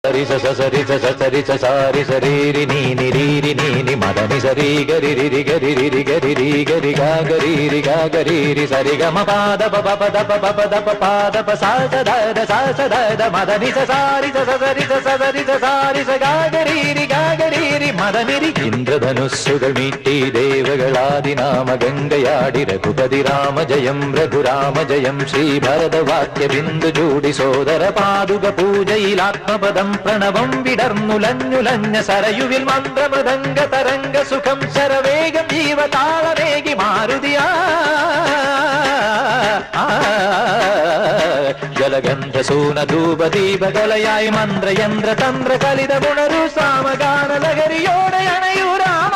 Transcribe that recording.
సరి స సరి స సరి స సారి సరీరి నీని రీరి నీని మదని సరి గరి రి గరి రి గరి రి గరి గా గరి రి గా గరి రి సరి గ మ పాద ప ప ద ప ప ద ప పాద ప సా స ద ద మదని స సారి స సరి స సరి స సారి స గా గరి రి మదని రి ഇന്ദ്രധനുസ്സുകൾ മീട്ടി ദേവകളാദിനാമ ഗംഗയാടി രഘുപതി രാമ ജയം രഘുരാമ ജയം ശ്രീഭരതവാക്യ ബിന്ദു ചൂടി സോദര പാദുക പൂജയിൽ ആത്മപദം പ്രണവം വിടർന്നുലഞ്ഞുലഞ്ഞ സരയുവിൽ മന്ത്രമൃദംഗ തരംഗ സുഖം ശരവേഗം ജീവതാളവേഗി മാരുതിയാ ജലഗന്ധ സൂന ധൂപ ദീപകലയായി മന്ത്രയന്ത്ര തന്ത്ര കലിത ഗുണരു സാമഗാന ലഹരിയോടെ അണയൂ രാമ